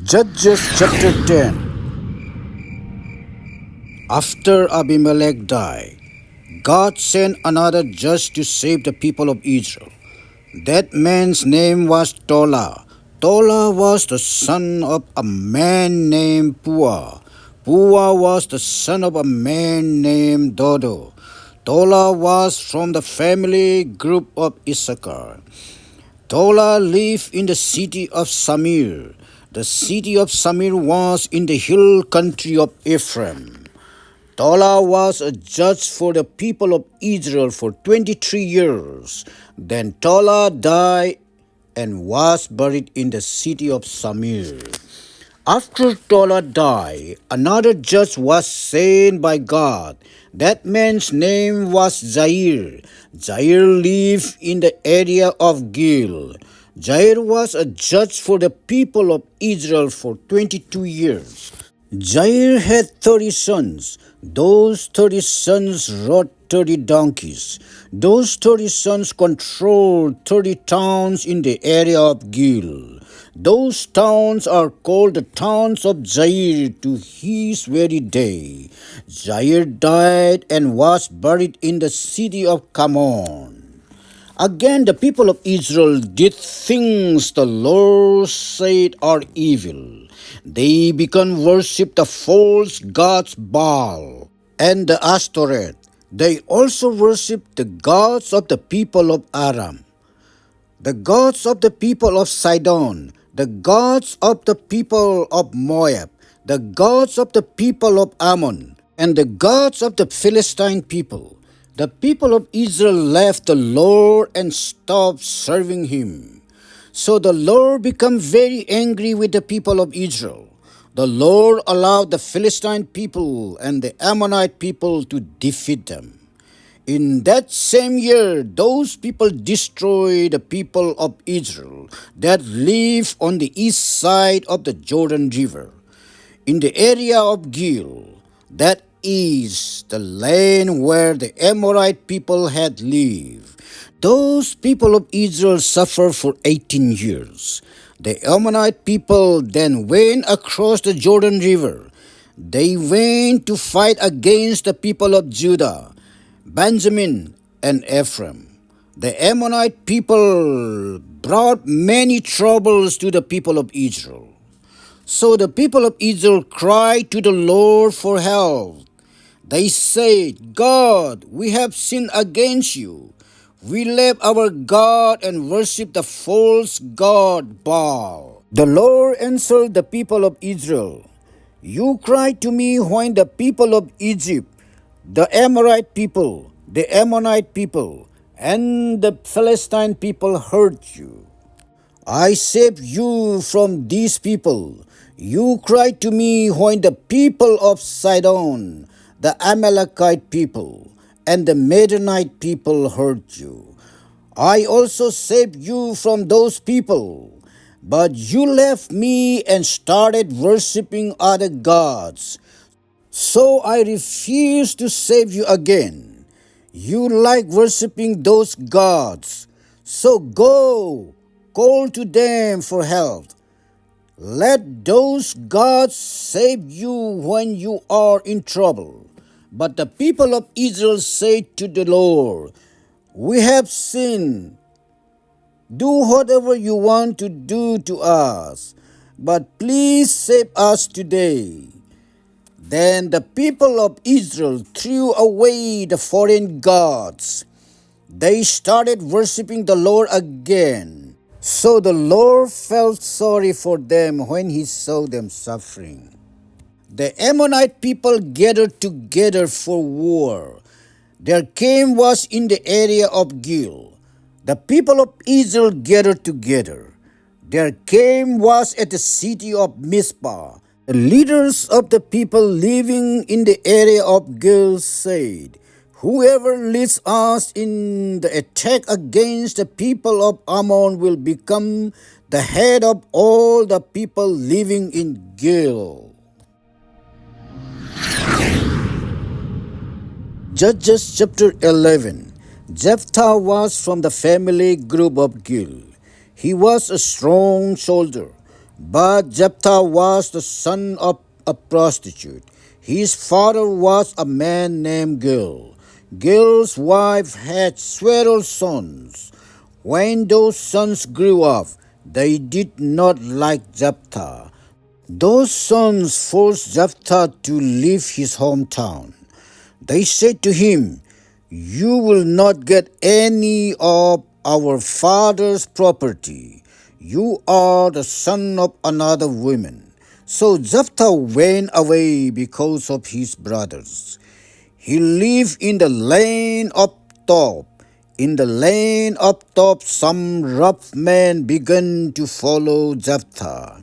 Judges chapter 10. After Abimelech died, God sent another judge to save the people of Israel. That man's name was Tola. Tola was the son of a man named Pua. Pua was the son of a man named Dodo. Tola was from the family group of Issachar. Tola lived in the city of Samir. The city of Samir was in the hill country of Ephraim. Tola was a judge for the people of Israel for 23 years. Then Tola died and was buried in the city of Samir. After Tola died, another judge was sent by God. That man's name was Jair. Jair lived in the area of Gil. Jair was a judge for the people of Israel for 22 years. Jair had 30 sons. Those 30 sons rode 30 donkeys. Those 30 sons controlled 30 towns in the area of Gil. Those towns are called the towns of Jair to his very day. Jair died and was buried in the city of Kamon. Again, the people of Israel did things the Lord said are evil. They began to worship the false gods Baal and the Ashtoreth. They also worshipped the gods of the people of Aram, the gods of the people of Sidon, the gods of the people of Moab, the gods of the people of Ammon, and the gods of the Philistine people. The people of Israel left the Lord and stopped serving him. So the Lord became very angry with the people of Israel. The Lord allowed the Philistine people and the Ammonite people to defeat them. In that same year, those people destroyed the people of Israel that live on the east side of the Jordan River, in the area of Gil, that is the land where the Amorite people had lived. Those people of Israel suffered for 18 years. The Ammonite people then went across the Jordan River. They went to fight against the people of Judah, Benjamin, and Ephraim. The Ammonite people brought many troubles to the people of Israel. So the people of Israel cried to the Lord for help. They said, God, we have sinned against you. We left our God and worshiped the false god Baal. The Lord answered the people of Israel, You cried to me when the people of Egypt, the Amorite people, the Ammonite people, and the Philistine people heard you. I saved you from these people. You cried to me when the people of Sidon, the Amalekite people, and the Midianite people heard you. I also saved you from those people. But you left me and started worshipping other gods. So I refuse to save you again. You like worshipping those gods. So go, call to them for help. Let those gods save you when you are in trouble. But the people of Israel said to the Lord, We have sinned. Do whatever you want to do to us, but please save us today. Then the people of Israel threw away the foreign gods. They started worshipping the Lord again. So the Lord felt sorry for them when he saw them suffering. The Ammonite people gathered together for war. Their camp was in the area of Gil. The people of Israel gathered together. Their camp was at the city of Mizpah. The leaders of the people living in the area of Gil said, Whoever leads us in the attack against the people of Ammon will become the head of all the people living in Gil. Judges chapter 11. Jephthah was from the family group of Gil. He was a strong soldier. But Jephthah was the son of a prostitute. His father was a man named Gil. Gil's wife had several sons. When those sons grew up, they did not like Jephthah. Those sons forced Jephthah to leave his hometown. They said to him, "You will not get any of our father's property. You are the son of another woman." So Jephthah went away because of his brothers. He lived in the land of Tob. In the land of Tob, some rough men began to follow Jephthah.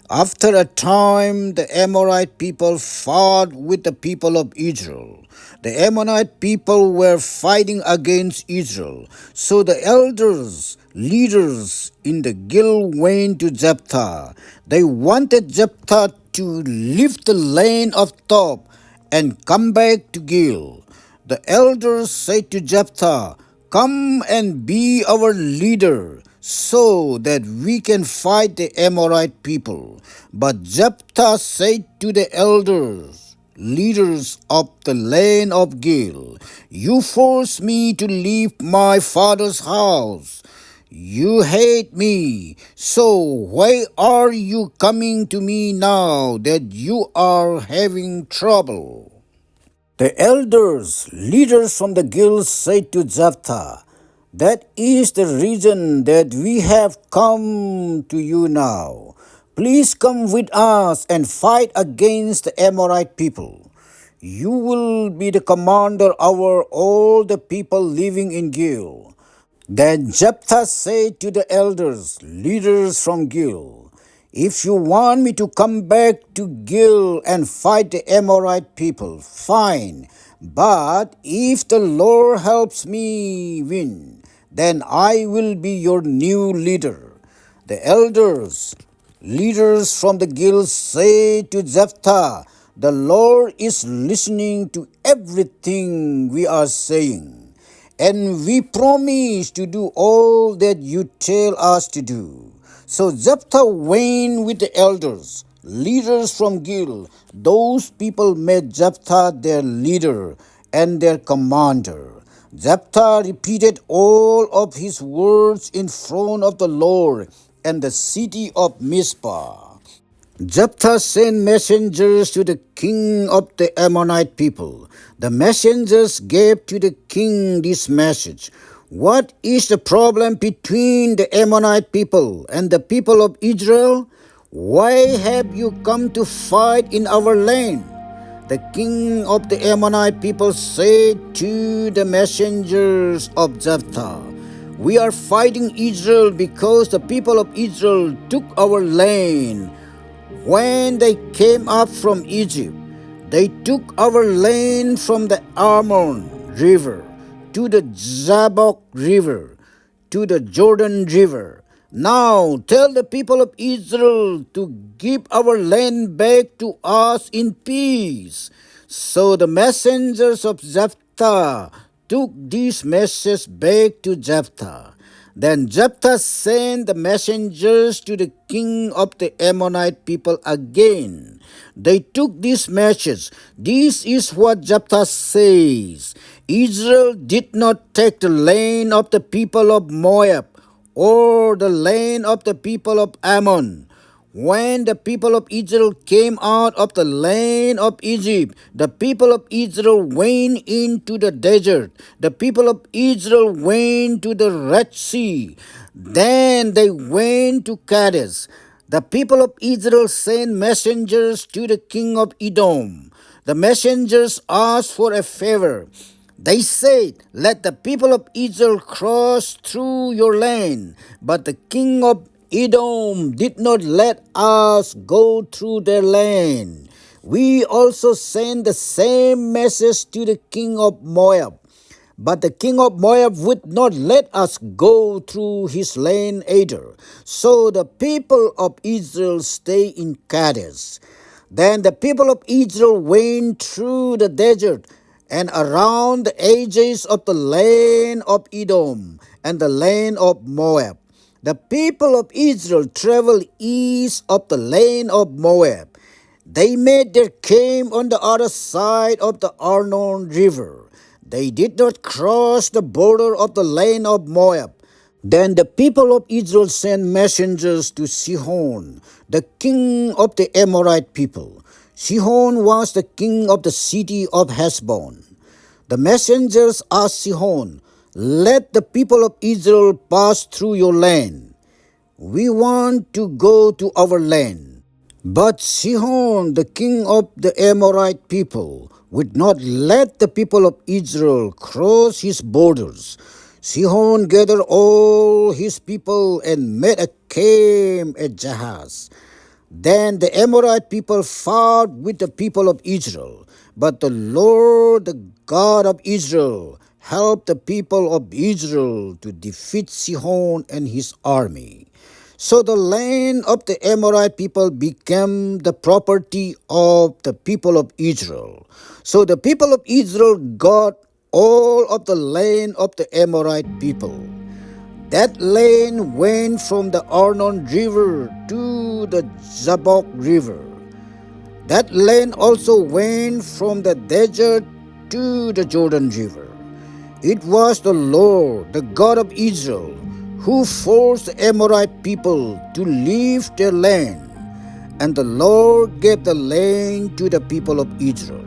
After a time, the Amorite people fought with the people of Israel. The Ammonite people were fighting against Israel. So the elders, leaders in the guild went to Jephthah. They wanted Jephthah to leave the land of Tob and come back to Gil. The elders said to Jephthah, "Come and be our leader, so that we can fight the Amorite people." But Jephthah said to the elders, leaders of the land of Gil, "You forced me to leave my father's house. You hate me, so why are you coming to me now that you are having trouble?" The elders, leaders from the guilds, said to Jephthah, "That is the reason that we have come to you now. Please come with us and fight against the Amorite people. You will be the commander over all the people living in Gil." Then Jephthah said to the elders, leaders from Gil, "If you want me to come back to Gil and fight the Amorite people, fine. But if the Lord helps me win, then I will be your new leader." The elders, leaders from the Gil, said to Jephthah, "The Lord is listening to everything we are saying, and we promise to do all that you tell us to do." So Jephthah went with the elders, leaders from Gil. Those people made Jephthah their leader and their commander. Jephthah repeated all of his words in front of the Lord and the city of Mizpah. Jephthah sent messengers to the king of the Ammonite people. The messengers gave to the king this message: "What is the problem between the Ammonite people and the people of Israel? Why have you come to fight in our land?" The king of the Ammonite people said to the messengers of Jephthah, "We are fighting Israel because the people of Israel took our land. When they came up from Egypt, they took our land from the Arnon River to the Jabbok River to the Jordan River. Now tell the people of Israel to give our land back to us in peace." So the messengers of Jephthah took this message back to Jephthah. Then Jephthah sent the messengers to the king of the Ammonite people again. They took this message. "This is what Jephthah says: Israel did not take the land of the people of Moab or the land of the people of Ammon. When the people of Israel came out of the land of Egypt, the people of Israel went into the desert. The people of Israel went to the Red Sea. Then they went to Kadesh. The people of Israel sent messengers to the king of Edom. The messengers asked for a favor. They said, "Let the people of Israel cross through your land." But the king of Edom did not let us go through their land. We also sent the same message to the king of Moab. But the king of Moab would not let us go through his land either. So the people of Israel stayed in Kadesh. Then the people of Israel went through the desert and around the edges of the land of Edom and the land of Moab. The people of Israel traveled east of the land of Moab. They made their camp on the other side of the Arnon River. They did not cross the border of the land of Moab. Then the people of Israel sent messengers to Sihon, the king of the Amorite people. Sihon was the king of the city of Heshbon. The messengers asked Sihon, "Let the people of Israel pass through your land. We want to go to our land." But Sihon, the king of the Amorite people, would not let the people of Israel cross his borders. Sihon gathered all his people and made a camp at Jahaz. Then the Amorite people fought with the people of Israel. But the Lord, the God of Israel, helped the people of Israel to defeat Sihon and his army. So the land of the Amorite people became the property of the people of Israel. So the people of Israel got all of the land of the Amorite people. That land went from the Arnon River to the Jabbok River. That land also went from the desert to the Jordan River. It was the Lord, the God of Israel, who forced the Amorite people to leave their land, and the Lord gave the land to the people of Israel.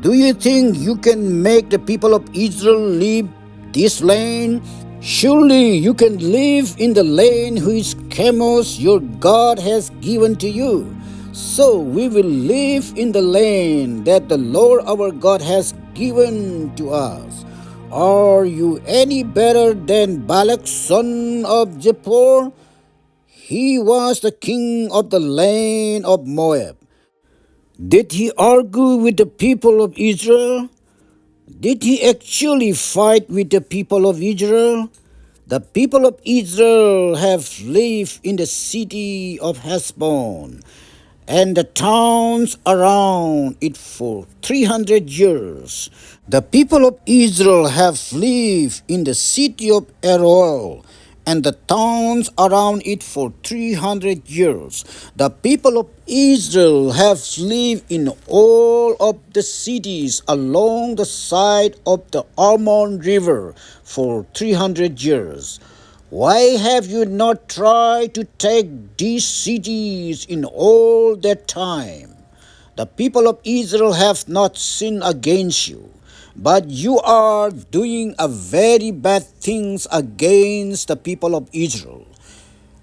Do you think you can make the people of Israel leave this land? Surely you can live in the land whose camels your God has given to you. So we will live in the land that the Lord our God has given to us. Are you any better than Balak son of Zippor? He was the king of the land of Moab. Did he argue with the people of Israel? Did he actually fight with the people of Israel? The people of Israel have lived in the city of Heshbon and the towns around it for 300 years. The people of Israel have lived in the city of Aroel and the towns around it for 300 years. The people of Israel have lived in all of the cities along the side of the Arnon River for 300 years. Why have you not tried to take these cities in all that time? The people of Israel have not sinned against you, but you are doing a very bad things against the people of Israel.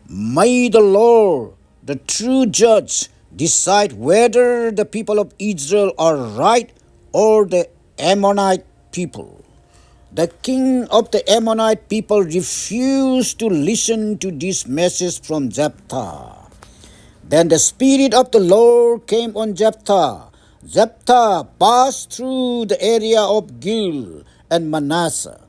May the Lord, the true judge, decide whether the people of Israel are right or the Ammonite people. The king of the Ammonite people refused to listen to this message from Jephthah. Then the Spirit of the Lord came on Jephthah. Jephthah passed through the area of Gil and Manasseh.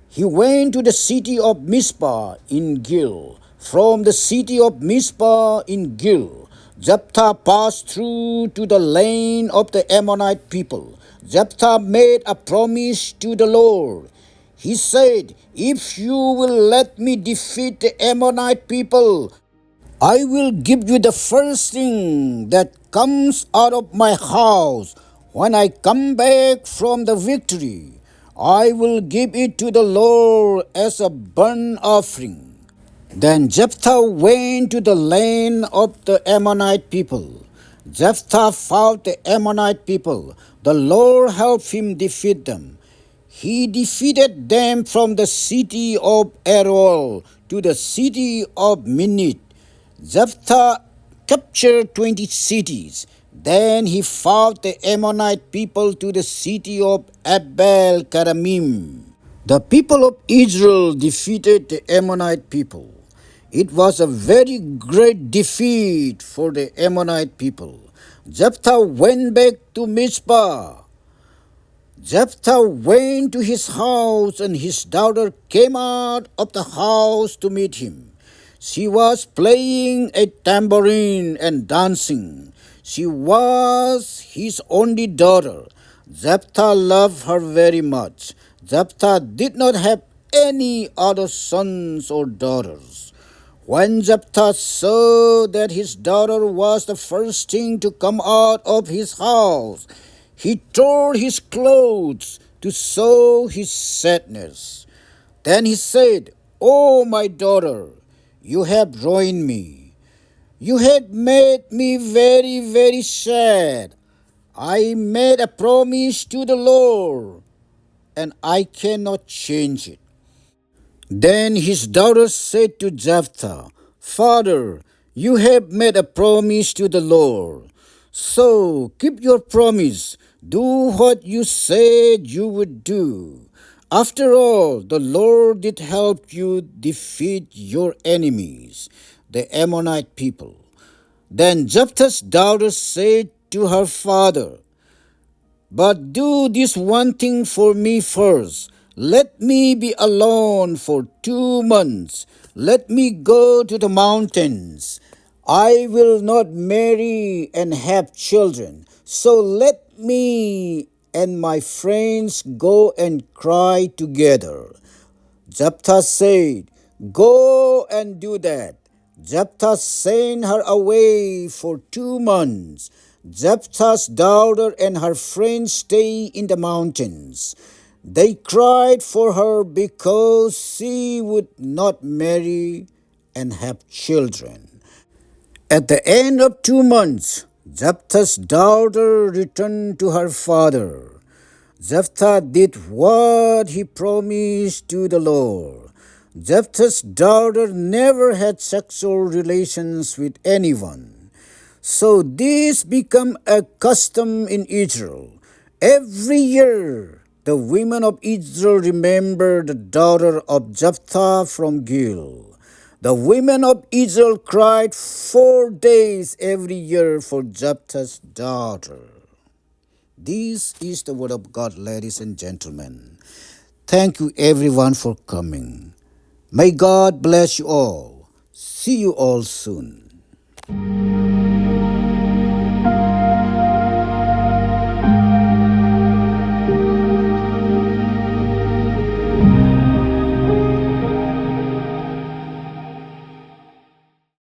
He went to the city of Mizpah in Gil. From the city of Mizpah in Gil, Jephthah passed through to the land of the Ammonite people. Jephthah made a promise to the Lord. He said, "If you will let me defeat the Ammonite people, I will give you the first thing that comes out of my house when I come back from the victory. I will give it to the Lord as a burnt offering." Then Jephthah went to the land of the Ammonite people. Jephthah fought the Ammonite people. The Lord helped him defeat them. He defeated them from the city of Aroel to the city of Minnith. Jephthah captured 20 cities. Then he fought the Ammonite people to the city of Abel Karamim. The people of Israel defeated the Ammonite people. It was a very great defeat for the Ammonite people. Jephthah went back to Mizpah. Jephthah went to his house, and his daughter came out of the house to meet him. She was playing a tambourine and dancing. She was his only daughter. Jephthah loved her very much. Jephthah did not have any other sons or daughters. When Jephthah saw that his daughter was the first thing to come out of his house, he tore his clothes to show his sadness. Then he said, "O my daughter, you have ruined me. You had made me very, very sad. I made a promise to the Lord, and I cannot change it." Then his daughter said to Jephthah, "Father, you have made a promise to the Lord. So keep your promise. Do what you said you would do. After all, the Lord did help you defeat your enemies, the Ammonite people." Then Jephthah's daughter said to her father, "But do this one thing for me first. Let me be alone for 2 months. Let me go to the mountains. I will not marry and have children. So let me and my friends go and cry together." Jephthah said, "Go and do that." Jephthah sent her away for 2 months. Jephthah's daughter and her friends stayed in the mountains. They cried for her because she would not marry and have children. At the end of 2 months, Jephthah's daughter returned to her father. Jephthah did what he promised to the Lord. Jephthah's daughter never had sexual relations with anyone. So this became a custom in Israel. Every year, the women of Israel remember the daughter of Jephthah from Gil. The women of Israel cried 4 days every year for Jephthah's daughter. This is the word of God, ladies and gentlemen. Thank you everyone for coming. May God bless you all. See you all soon.